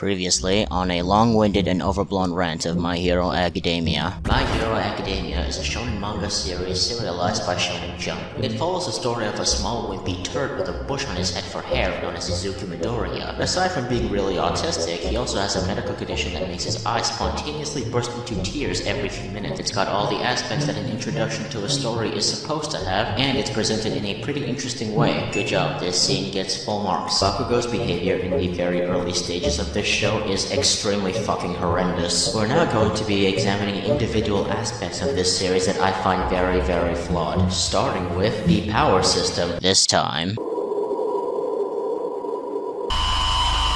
Previously, on a long-winded and overblown rant of My Hero Academia. My Hero Academia is a shonen manga series serialized by Shonen Jump. It follows the story of a small wimpy turd with a bush on his head for hair known as Izuku Midoriya. Aside from being really autistic, he also has a medical condition that makes his eyes spontaneously burst into tears every few minutes. It's got all the aspects that an introduction to a story is supposed to have, and it's presented in a pretty interesting way. Good job, this scene gets full marks. Bakugo's behavior in the very early stages of this show is extremely fucking horrendous. We're now going to be examining individual aspects of this series that I find very, very flawed, starting with the power system this time.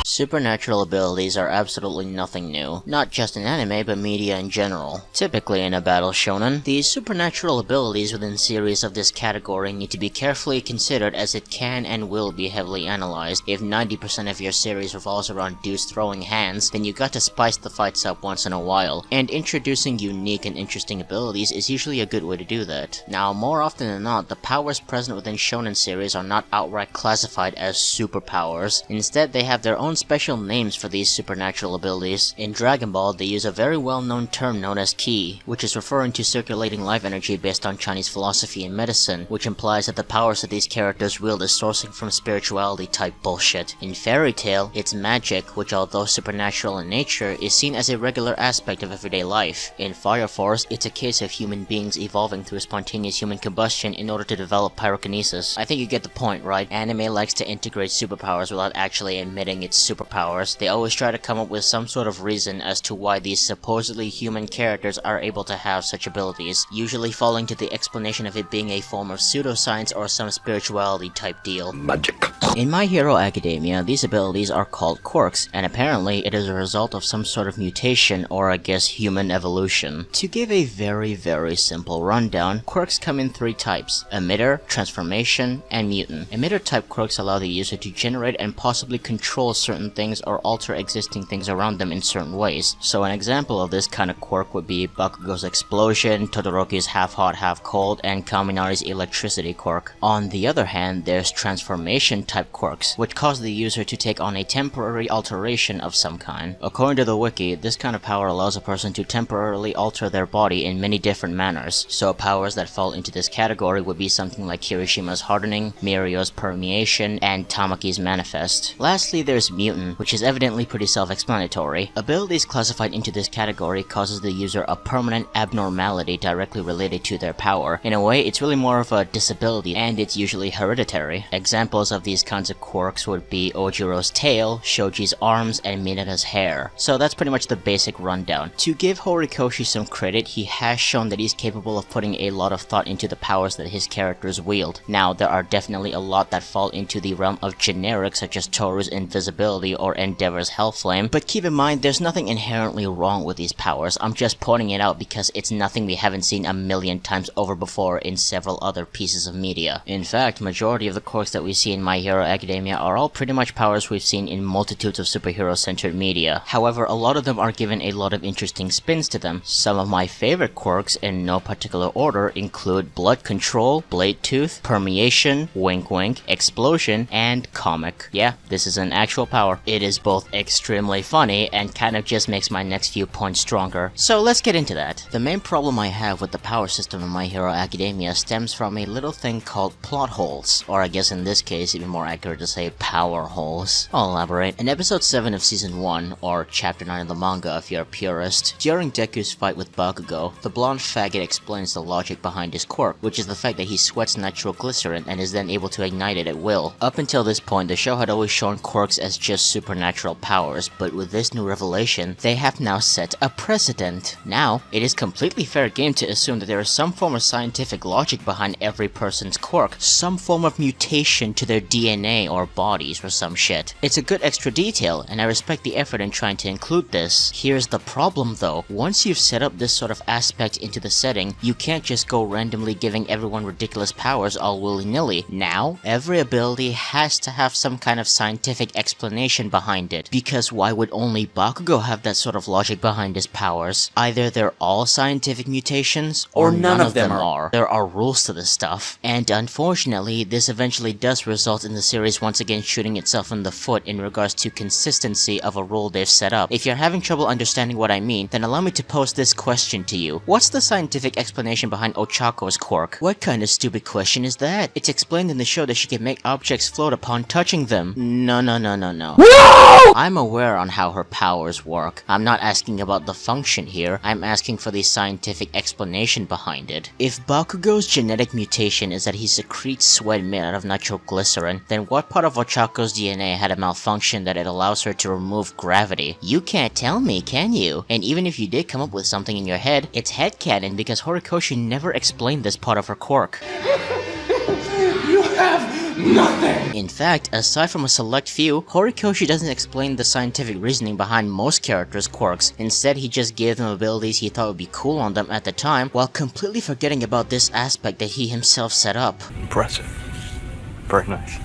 Supernatural abilities are absolutely nothing new, not just in anime but media in general. Typically in a battle shonen, the supernatural abilities within series of this category need to be carefully considered as it can and will be heavily analyzed. If 90% of your series revolves around dudes throwing hands, then you got to spice the fights up once in a while, and introducing unique and interesting abilities is usually a good way to do that. Now, more often than not, the powers present within shonen series are not outright classified as superpowers. Instead, they have their own special names for these supernatural abilities. In Dragon Ball, they use a very well-known term known as ki, which is referring to circulating life energy based on Chinese philosophy and medicine, which implies that the powers that these characters wield is sourcing from spirituality type bullshit. In Fairy Tail, it's magic, which although supernatural in nature, is seen as a regular aspect of everyday life. In Fire Force, it's a case of human beings evolving through spontaneous human combustion in order to develop pyrokinesis. I think you get the point, right? Anime likes to integrate superpowers without actually admitting it's superpowers. They always try to come up with some sort of reason as to why these supposedly human characters are able to have such abilities, usually falling to the explanation of it being a form of pseudoscience or some spirituality type deal. Magic. In My Hero Academia, these abilities are called quirks, and apparently it is a result of some sort of mutation or I guess human evolution. To give a very simple rundown, quirks come in three types: emitter, transformation, and mutant. Emitter type quirks allow the user to generate and possibly control certain things or alter existing things around them in certain ways. So an example of this kind of quirk would be Bakugo's explosion, Todoroki's half hot half cold, and Kaminari's electricity quirk. On the other hand, there's transformation type quirks, which cause the user to take on a temporary alteration of some kind. According to the wiki, this kind of power allows a person to temporarily alter their body in many different manners. So powers that fall into this category would be something like Kirishima's hardening, Mirio's permeation, and Tamaki's manifest. Lastly, there's mutant, which is evidently pretty self-explanatory. Abilities classified into this category causes the user a permanent abnormality directly related to their power. In a way, it's really more of a disability, and it's usually hereditary. Examples of these kinds of quirks would be Ojiro's tail, Shoji's arms, and Mineta's hair. So that's pretty much the basic rundown. To give Horikoshi some credit, he has shown that he's capable of putting a lot of thought into the powers that his characters wield. Now, there are definitely a lot that fall into the realm of generic, such as Toru's invisibility or Endeavor's Hellflame, but keep in mind there's nothing inherently wrong with these powers. I'm just pointing it out because it's nothing we haven't seen a million times over before in several other pieces of media. In fact, majority of the quirks that we see in My Hero Academia are all pretty much powers we've seen in multitudes of superhero-centered media. However, a lot of them are given a lot of interesting spins to them. Some of my favorite quirks, in no particular order, include blood control, blade tooth, permeation, wink wink, explosion, and comic. Yeah, this is an actual power. It is both extremely funny and kind of just makes my next few points stronger. So let's get into that. The main problem I have with the power system in My Hero Academia stems from a little thing called plot holes, or I guess in this case even more accurate to say power holes. I'll elaborate. In episode 7 of season 1, or chapter 9 of the manga if you're a purist, during Deku's fight with Bakugo, the blonde faggot explains the logic behind his quirk, which is the fact that he sweats nitroglycerin and is then able to ignite it at will. Up until this point, the show had always shown quirks as just supernatural powers, but with this new revelation, they have now set a precedent. Now, it is completely fair game to assume that there is some form of scientific logic behind every person's quirk, some form of mutation to their DNA or bodies or some shit. It's a good extra detail, and I respect the effort in trying to include this. Here's the problem though, once you've set up this sort of aspect into the setting, you can't just go randomly giving everyone ridiculous powers all willy-nilly. Now, every ability has to have some kind of scientific explanation explanation behind it, because why would only Bakugo have that sort of logic behind his powers? Either they're all scientific mutations, or none of them are. There are rules to this stuff. And unfortunately, this eventually does result in the series once again shooting itself in the foot in regards to consistency of a rule they've set up. If you're having trouble understanding what I mean, then allow me to pose this question to you. What's the scientific explanation behind Ochako's quirk? What kind of stupid question is that? It's explained in the show that she can make objects float upon touching them. No. I'm aware on how her powers work. I'm not asking about the function here, I'm asking for the scientific explanation behind it. If Bakugo's genetic mutation is that he secretes sweat made out of nitroglycerin, then what part of Ochako's DNA had a malfunction that it allows her to remove gravity? You can't tell me, can you? And even if you did come up with something in your head, it's headcanon because Horikoshi never explained this part of her quirk. You have nothing! In fact, aside from a select few, Horikoshi doesn't explain the scientific reasoning behind most characters' quirks. Instead, he just gave them abilities he thought would be cool on them at the time, while completely forgetting about this aspect that he himself set up. Impressive. Very nice.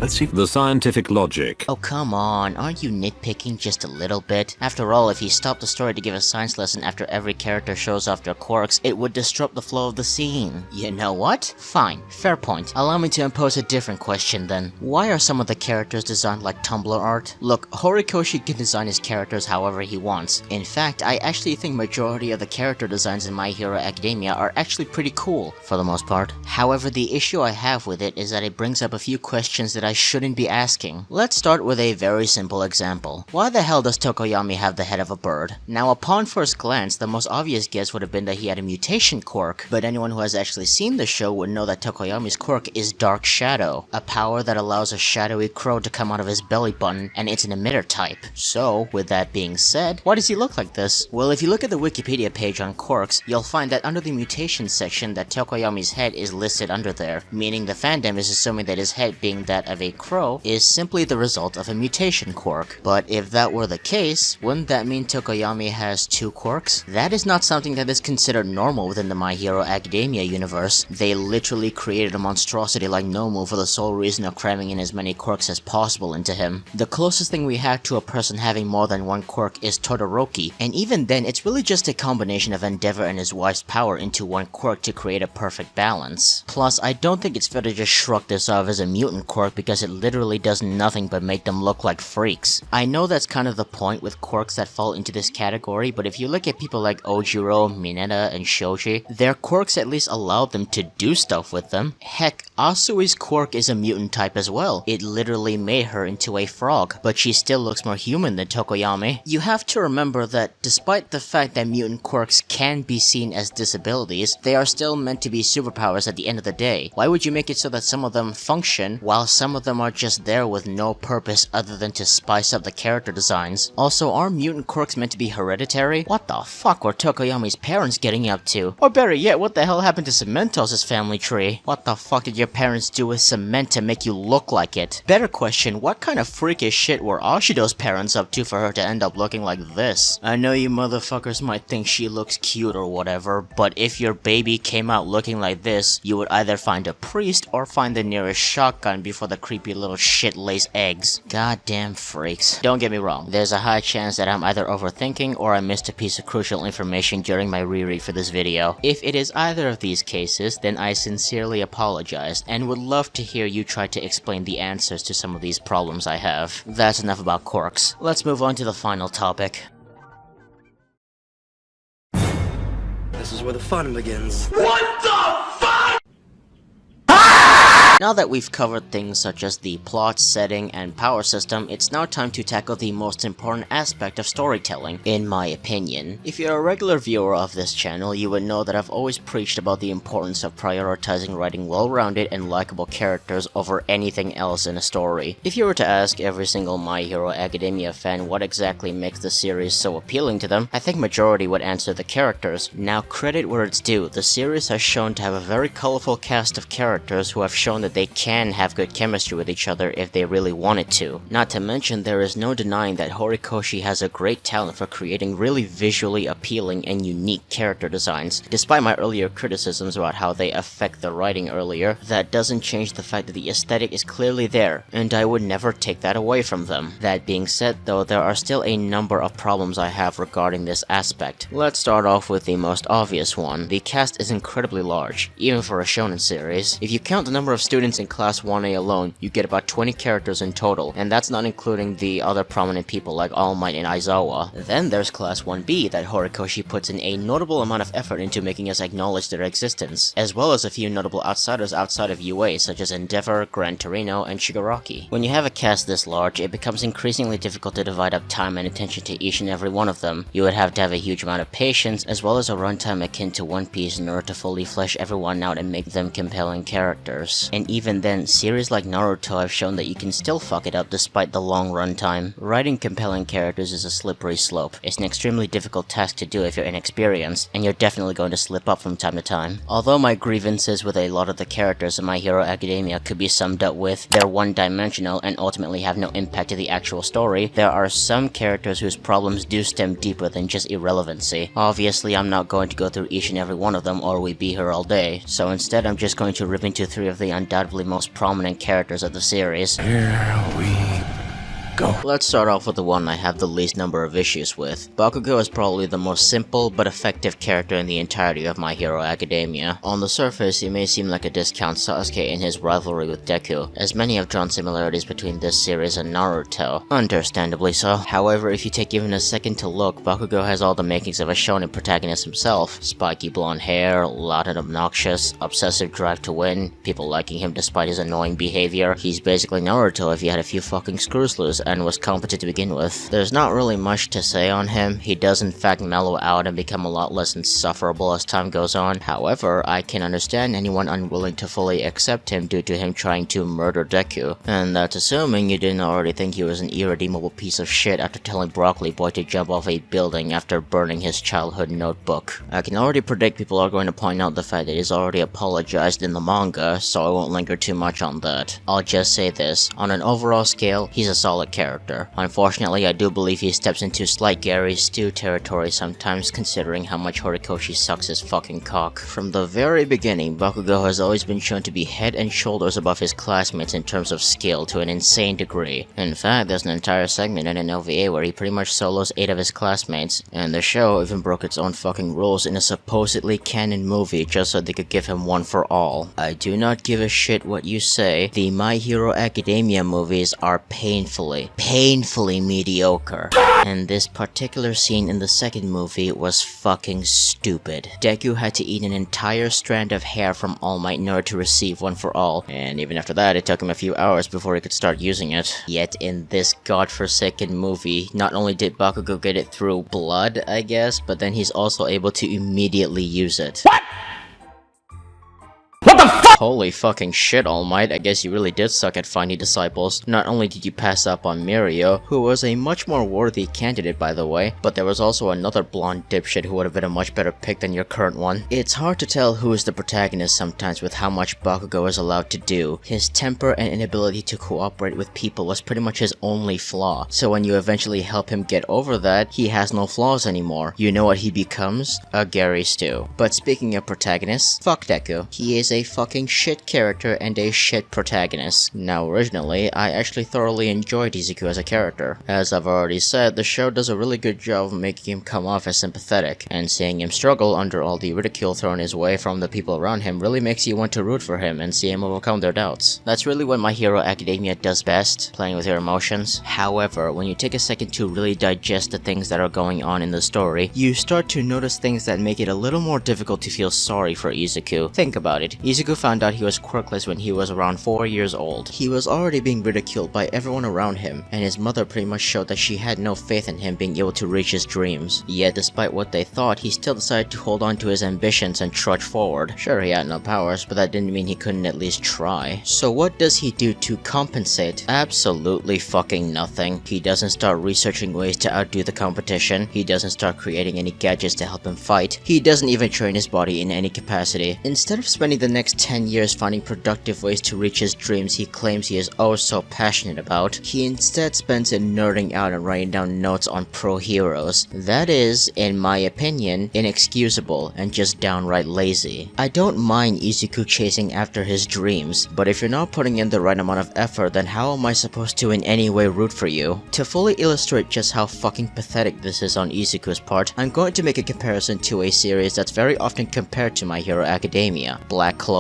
Let's see the scientific logic. Oh come on, aren't you nitpicking just a little bit? After all, if he stopped the story to give a science lesson after every character shows off their quirks, it would disrupt the flow of the scene. You know what? Fine, fair point. Allow me to impose a different question then. Why are some of the characters designed like Tumblr art? Look, Horikoshi can design his characters however he wants. In fact, I actually think majority of the character designs in My Hero Academia are actually pretty cool, for the most part. However, the issue I have with it is that it brings up a few questions that I shouldn't be asking. Let's start with a very simple example. Why the hell does Tokoyami have the head of a bird? Now, upon first glance, the most obvious guess would have been that he had a mutation quirk, but anyone who has actually seen the show would know that Tokoyami's quirk is Dark Shadow, a power that allows a shadowy crow to come out of his belly button, and it's an emitter type. So, with that being said, why does he look like this? Well, if you look at the Wikipedia page on quirks, you'll find that under the mutation section that Tokoyami's head is listed under there, meaning the fandom is assuming that his head being that of a crow is simply the result of a mutation quirk. But if that were the case, wouldn't that mean Tokoyami has two quirks? That is not something that is considered normal within the My Hero Academia universe. They literally created a monstrosity like Nomu for the sole reason of cramming in as many quirks as possible into him. The closest thing we have to a person having more than one quirk is Todoroki, and even then it's really just a combination of Endeavor and his wife's power into one quirk to create a perfect balance. Plus, I don't think it's fair to just shrug this off as a mutant quirk because it literally does nothing but make them look like freaks. I know that's kind of the point with quirks that fall into this category, but if you look at people like Ojiro, Mineta, and Shoji, their quirks at least allowed them to do stuff with them. Heck, Asui's quirk is a mutant type as well. It literally made her into a frog, but she still looks more human than Tokoyami. You have to remember that despite the fact that mutant quirks can be seen as disabilities, they are still meant to be superpowers at the end of the day. Why would you make it so that some of them function, while some of them are just there with no purpose other than to spice up the character designs? Also, are mutant quirks meant to be hereditary? What the fuck were Tokoyami's parents getting up to? Or better yet, what the hell happened to Cementos' family tree? What the fuck did your parents do with cement to make you look like it? Better question, what kind of freakish shit were Ashido's parents up to for her to end up looking like this? I know you motherfuckers might think she looks cute or whatever, but if your baby came out looking like this, you would either find a priest or find the nearest shotgun before the creepy little shit lays eggs. Goddamn freaks. Don't get me wrong, there's a high chance that I'm either overthinking or I missed a piece of crucial information during my reread for this video. If it is either of these cases, then I sincerely apologize and would love to hear you try to explain the answers to some of these problems I have. That's enough about quirks. Let's move on to the final topic. This is where the fun begins. What the fuck?! Now that we've covered things such as the plot, setting, and power system, it's now time to tackle the most important aspect of storytelling, in my opinion. If you're a regular viewer of this channel, you would know that I've always preached about the importance of prioritizing writing well-rounded and likable characters over anything else in a story. If you were to ask every single My Hero Academia fan what exactly makes the series so appealing to them, I think majority would answer the characters. Now, credit where it's due, the series has shown to have a very colorful cast of characters who have shown that they can have good chemistry with each other if they really wanted to. Not to mention, there is no denying that Horikoshi has a great talent for creating really visually appealing and unique character designs. Despite my earlier criticisms about how they affect the writing earlier, that doesn't change the fact that the aesthetic is clearly there, and I would never take that away from them. That being said though, there are still a number of problems I have regarding this aspect. Let's start off with the most obvious one. The cast is incredibly large, even for a shonen series. If you count the number of students in Class 1A alone, you get about 20 characters in total, and that's not including the other prominent people like All Might and Aizawa. Then there's Class 1B that Horikoshi puts in a notable amount of effort into making us acknowledge their existence, as well as a few notable outsiders outside of UA such as Endeavor, Gran Torino, and Shigaraki. When you have a cast this large, it becomes increasingly difficult to divide up time and attention to each and every one of them. You would have to have a huge amount of patience, as well as a runtime akin to One Piece in order to fully flesh everyone out and make them compelling characters. And even then, series like Naruto have shown that you can still fuck it up despite the long runtime. Writing compelling characters is a slippery slope. It's an extremely difficult task to do if you're inexperienced, and you're definitely going to slip up from time to time. Although my grievances with a lot of the characters in My Hero Academia could be summed up with they're one-dimensional and ultimately have no impact to the actual story, there are some characters whose problems do stem deeper than just irrelevancy. Obviously, I'm not going to go through each and every one of them or we'd be here all day, so instead I'm just going to rip into 3 of the undoubtedly most prominent characters of the series. Here we go. Let's start off with the one I have the least number of issues with. Bakugo is probably the most simple but effective character in the entirety of My Hero Academia. On the surface, he may seem like a discount Sasuke in his rivalry with Deku, as many have drawn similarities between this series and Naruto. Understandably so. However, if you take even a second to look, Bakugo has all the makings of a shonen protagonist himself. Spiky blonde hair, loud and obnoxious, obsessive drive to win, people liking him despite his annoying behavior. He's basically Naruto if he had a few fucking screws loose and was competent to begin with. There's not really much to say on him. He does in fact mellow out and become a lot less insufferable as time goes on. However, I can understand anyone unwilling to fully accept him due to him trying to murder Deku. And that's assuming you didn't already think he was an irredeemable piece of shit after telling Broccoli Boy to jump off a building after burning his childhood notebook. I can already predict people are going to point out the fact that he's already apologized in the manga, so I won't linger too much on that. I'll just say this, on an overall scale, he's a solid character. Unfortunately, I do believe he steps into slight Gary Stu territory sometimes, considering how much Horikoshi sucks his fucking cock. From the very beginning, Bakugo has always been shown to be head and shoulders above his classmates in terms of skill to an insane degree. In fact, there's an entire segment in an OVA where he pretty much solos 8 of his classmates, and the show even broke its own fucking rules in a supposedly canon movie just so they could give him one for all. I do not give a shit what you say, the My Hero Academia movies are painfully mediocre. And this particular scene in the second movie was fucking stupid. Deku had to eat an entire strand of hair from All Might in order to receive one for all, and even after that it took him a few hours before he could start using it. Yet in this godforsaken movie, not only did Bakugo get it through blood, I guess, but then he's also able to immediately use it. What? Holy fucking shit, All Might, I guess you really did suck at finding disciples. Not only did you pass up on Mirio, who was a much more worthy candidate by the way, but there was also another blonde dipshit who would have been a much better pick than your current one. It's hard to tell who is the protagonist sometimes with how much Bakugo is allowed to do. His temper and inability to cooperate with people was pretty much his only flaw, so when you eventually help him get over that, he has no flaws anymore. You know what he becomes? A Gary Stu. But speaking of protagonists, fuck Deku. He is a fucking shit character and a shit protagonist. Now originally, I actually thoroughly enjoyed Izuku as a character. As I've already said, the show does a really good job of making him come off as sympathetic, and seeing him struggle under all the ridicule thrown his way from the people around him really makes you want to root for him and see him overcome their doubts. That's really what My Hero Academia does best, playing with your emotions. However, when you take a second to really digest the things that are going on in the story, you start to notice things that make it a little more difficult to feel sorry for Izuku. Think about it. Izuku found out he was quirkless when he was around 4 years old. He was already being ridiculed by everyone around him, and his mother pretty much showed that she had no faith in him being able to reach his dreams. Yet despite what they thought, he still decided to hold on to his ambitions and trudge forward. Sure, he had no powers, but that didn't mean he couldn't at least try. So what does he do to compensate? Absolutely fucking nothing. He doesn't start researching ways to outdo the competition. He doesn't start creating any gadgets to help him fight. He doesn't even train his body in any capacity. Instead of spending the next next 10 years finding productive ways to reach his dreams he claims he is oh so passionate about, he instead spends it nerding out and writing down notes on pro heroes. That is, in my opinion, inexcusable and just downright lazy. I don't mind Izuku chasing after his dreams, but if you're not putting in the right amount of effort, then how am I supposed to in any way root for you? To fully illustrate just how fucking pathetic this is on Izuku's part, I'm going to make a comparison to a series that's very often compared to My Hero Academia, Black Clover.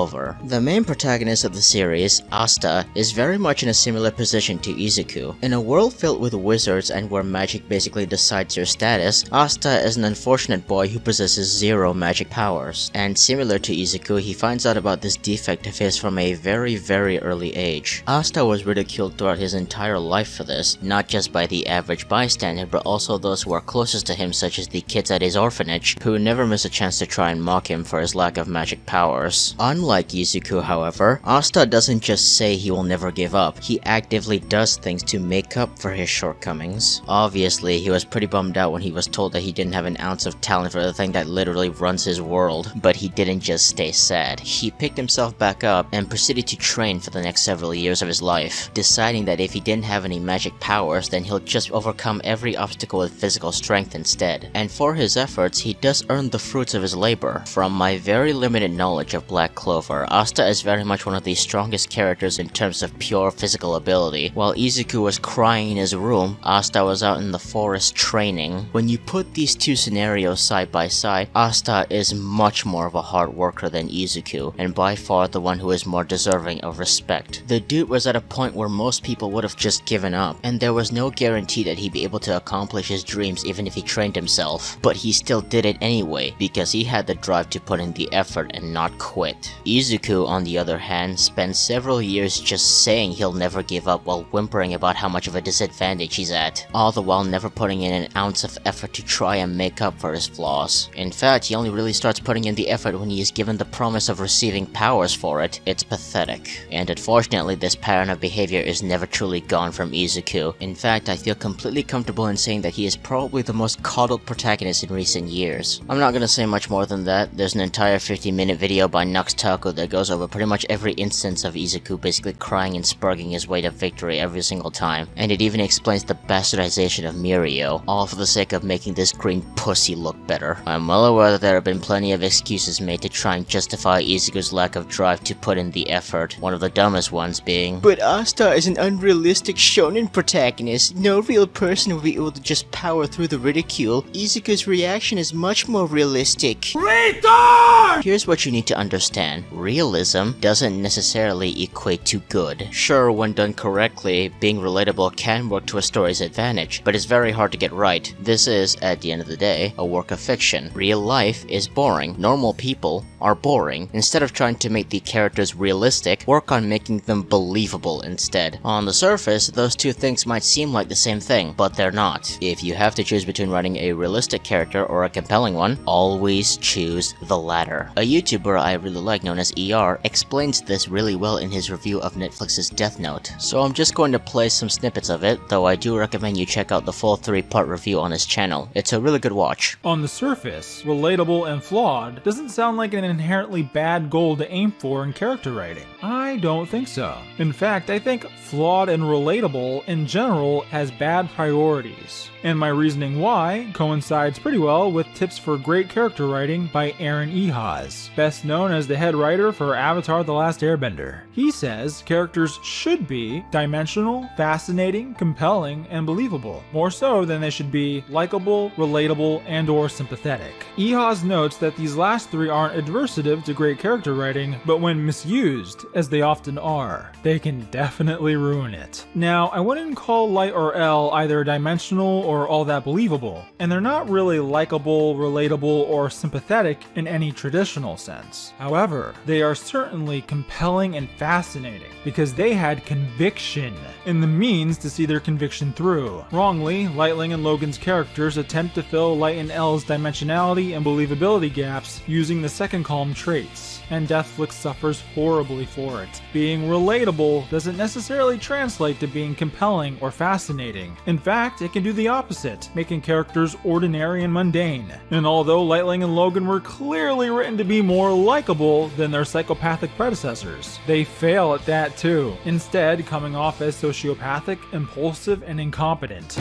The main protagonist of the series, Asta, is very much in a similar position to Izuku. In a world filled with wizards and where magic basically decides your status, Asta is an unfortunate boy who possesses zero magic powers. And similar to Izuku, he finds out about this defect of his from a very early age. Asta was ridiculed throughout his entire life for this, not just by the average bystander, but also those who are closest to him, such as the kids at his orphanage, who never miss a chance to try and mock him for his lack of magic powers. Unlike Izuku, however, Asta doesn't just say he will never give up, he actively does things to make up for his shortcomings. Obviously, he was pretty bummed out when he was told that he didn't have an ounce of talent for the thing that literally runs his world, but he didn't just stay sad. He picked himself back up and proceeded to train for the next several years of his life, deciding that if he didn't have any magic powers, then he'll just overcome every obstacle with physical strength instead. And for his efforts, he does earn the fruits of his labor. From my very limited knowledge of Black Clover, Asta is very much one of the strongest characters in terms of pure physical ability. While Izuku was crying in his room, Asta was out in the forest training. When you put these two scenarios side by side, Asta is much more of a hard worker than Izuku, and by far the one who is more deserving of respect. The dude was at a point where most people would have just given up, and there was no guarantee that he'd be able to accomplish his dreams even if he trained himself. But he still did it anyway, because he had the drive to put in the effort and not quit. Izuku, on the other hand, spent several years just saying he'll never give up while whimpering about how much of a disadvantage he's at, all the while never putting in an ounce of effort to try and make up for his flaws. In fact, he only really starts putting in the effort when he is given the promise of receiving powers for it. It's pathetic. And unfortunately, this pattern of behavior is never truly gone from Izuku. In fact, I feel completely comfortable in saying that he is probably the most coddled protagonist in recent years. I'm not gonna say much more than that. There's an entire 50-minute video by Nuxtaku that goes over pretty much every instance of Izuku basically crying and spurging his way to victory every single time, and it even explains the bastardization of Mirio, all for the sake of making this green pussy look better. I'm well aware that there have been plenty of excuses made to try and justify Izuku's lack of drive to put in the effort, one of the dumbest ones being, "But Asta is an unrealistic shonen protagonist. No real person will be able to just power through the ridicule. Izuku's reaction is much more realistic." Retard! Here's what you need to understand. Realism doesn't necessarily equate to good. Sure, when done correctly, being relatable can work to a story's advantage, but it's very hard to get right. This is, at the end of the day, a work of fiction. Real life is boring. Normal people are boring. Instead of trying to make the characters realistic, work on making them believable instead. On the surface, those two things might seem like the same thing, but they're not. If you have to choose between writing a realistic character or a compelling one, always choose the latter. A YouTuber I really like known as ER explains this really well in his review of Netflix's Death Note. So I'm just going to play some snippets of it, though I do recommend you check out the full 3-part review on his channel. It's a really good watch. On the surface, relatable and flawed doesn't sound like an inherently bad goal to aim for in character writing. I don't think so. In fact, I think flawed and relatable in general has bad priorities. And my reasoning why coincides pretty well with Tips for Great Character Writing by Aaron Ehasz, best known as the head writer for Avatar: The Last Airbender. He says characters should be dimensional, fascinating, compelling, and believable, more so than they should be likable, relatable, and/or sympathetic. Ehasz notes that these last three aren't adversative to great character writing, but when misused, as they often are, they can definitely ruin it. Now, I wouldn't call Light or L either dimensional or all that believable, and they're not really likable, relatable, or sympathetic in any traditional sense. However, they are certainly compelling and fascinating, because they had conviction, and the means to see their conviction through. Wrongly, Lightling and Logan's characters attempt to fill Light and L's dimensionality and believability gaps using the second calm traits, and Deathflix suffers horribly for it. Being relatable doesn't necessarily translate to being compelling or fascinating. In fact, it can do the opposite, making characters ordinary and mundane. And although Lightling and Logan were clearly written to be more likable than their psychopathic predecessors, they fail at that too, instead coming off as sociopathic, impulsive, and incompetent.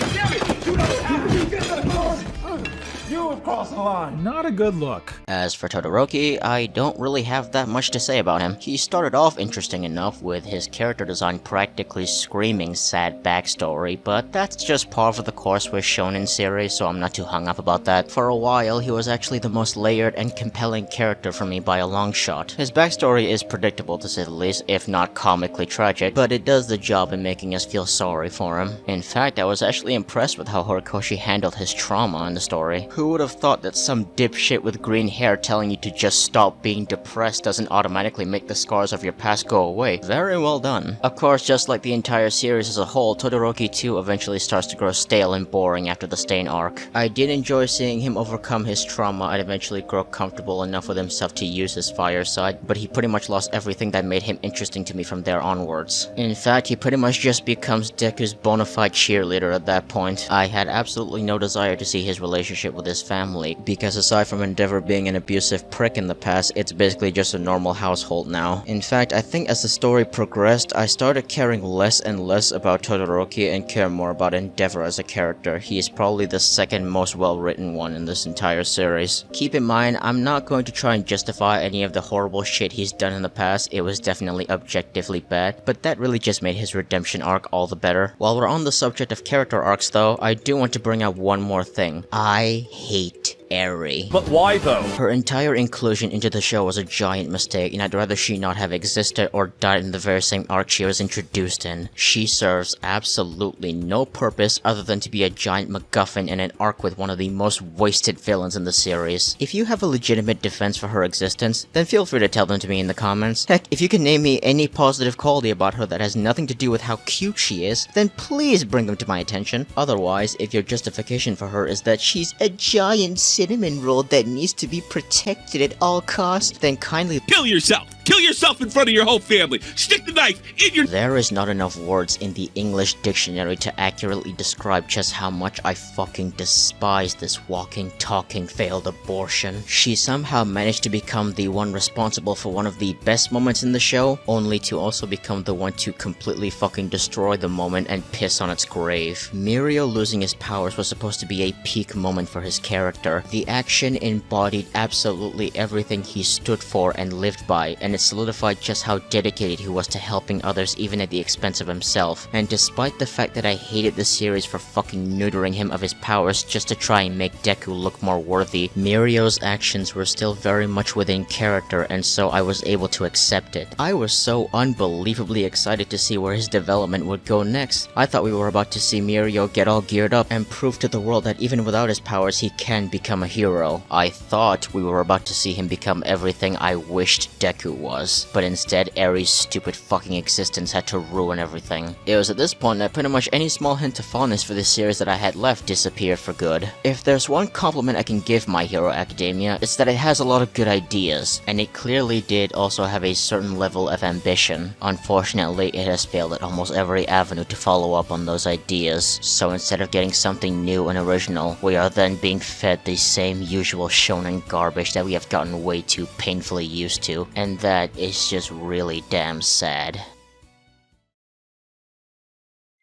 You have crossed the line. Not a good look. As for Todoroki, I don't really have that much to say about him. He started off interesting enough with his character design practically screaming sad backstory, but that's just par for the course with shonen series, so I'm not too hung up about that. For a while, he was actually the most layered and compelling character for me by a long shot. His backstory is predictable to say the least, if not comically tragic, but it does the job in making us feel sorry for him. In fact, I was actually impressed with how Horikoshi handled his trauma in the story. Who would have thought that some dipshit with green hair telling you to just stop being depressed doesn't automatically make the scars of your past go away? Very well done. Of course, just like the entire series as a whole, Todoroki too eventually starts to grow stale and boring after the Stain arc. I did enjoy seeing him overcome his trauma and eventually grow comfortable enough with himself to use his fire side, but he pretty much lost everything that made him interesting to me from there onwards. In fact, he pretty much just becomes Deku's bona fide cheerleader at that point. I had absolutely no desire to see his relationship with his family, because aside from Endeavor being an abusive prick in the past, it's basically just a normal household now. In fact, I think as the story progressed, I started caring less and less about Todoroki and care more about Endeavor as a character. He is probably the second most well-written one in this entire series. Keep in mind, I'm not going to try and justify any of the horrible shit he's done in the past. It was definitely objectively bad, but that really just made his redemption arc all the better. While we're on the subject of character arcs though, I do want to bring up one more thing. I hate Eri. But why though? Her entire inclusion into the show was a giant mistake, and I'd rather she not have existed or died in the very same arc she was introduced in. She serves absolutely no purpose other than to be a giant MacGuffin in an arc with one of the most wasted villains in the series. If you have a legitimate defense for her existence, then feel free to tell them to me in the comments. Heck, if you can name me any positive quality about her that has nothing to do with how cute she is, then please bring them to my attention. Otherwise, if your justification for her is that she's a giant cinnamon roll that needs to be protected at all costs, then kindly Kill yourself! Kill yourself in front of your whole family! Stick the knife in your— There is not enough words in the English dictionary to accurately describe just how much I fucking despise this walking, talking, failed abortion. She somehow managed to become the one responsible for one of the best moments in the show, only to also become the one to completely fucking destroy the moment and piss on its grave. Mirio losing his powers was supposed to be a peak moment for his character. The action embodied absolutely everything he stood for and lived by, and it solidified just how dedicated he was to helping others even at the expense of himself. And despite the fact that I hated the series for fucking neutering him of his powers just to try and make Deku look more worthy, Mirio's actions were still very much within character, and so I was able to accept it. I was so unbelievably excited to see where his development would go next. I thought we were about to see Mirio get all geared up and prove to the world that even without his powers he can become a hero. I thought we were about to see him become everything I wished Deku was, but instead Eri's stupid fucking existence had to ruin everything. It was at this point that pretty much any small hint of fondness for this series that I had left disappeared for good. If there's one compliment I can give My Hero Academia, it's that it has a lot of good ideas, and it clearly did also have a certain level of ambition. Unfortunately, it has failed at almost every avenue to follow up on those ideas, so instead of getting something new and original, we are then being fed the same usual shonen garbage that we have gotten way too painfully used to, and that is just really damn sad.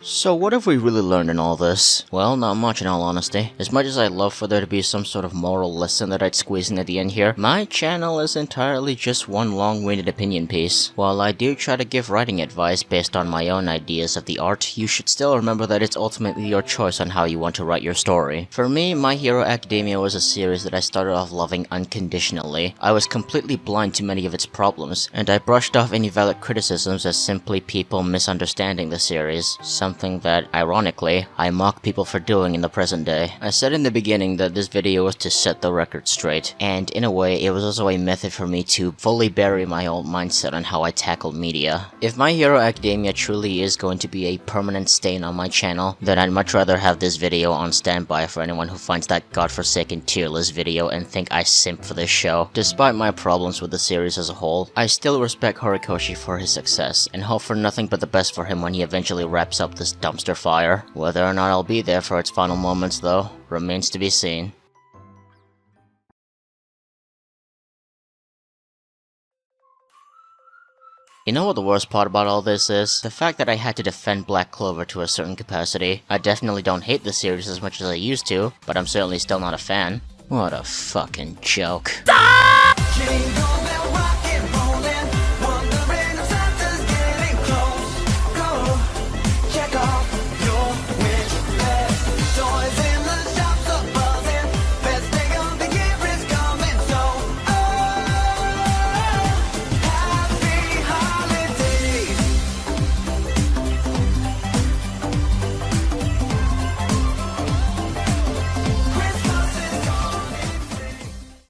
So what have we really learned in all this? Well, not much in all honesty. As much as I'd love for there to be some sort of moral lesson that I'd squeeze in at the end here, my channel is entirely just one long-winded opinion piece. While I do try to give writing advice based on my own ideas of the art, you should still remember that it's ultimately your choice on how you want to write your story. For me, My Hero Academia was a series that I started off loving unconditionally. I was completely blind to many of its problems, and I brushed off any valid criticisms as simply people misunderstanding the series. Some something that, ironically, I mock people for doing in the present day. I said in the beginning that this video was to set the record straight, and in a way, it was also a method for me to fully bury my old mindset on how I tackle media. If My Hero Academia truly is going to be a permanent stain on my channel, then I'd much rather have this video on standby for anyone who finds that godforsaken tier list video and think I simp for this show. Despite my problems with the series as a whole, I still respect Horikoshi for his success, and hope for nothing but the best for him when he eventually wraps up this dumpster fire. Whether or not I'll be there for its final moments though, remains to be seen. You know what the worst part about all this is? The fact that I had to defend Black Clover to a certain capacity. I definitely don't hate the series as much as I used to, but I'm certainly still not a fan. What a fucking joke.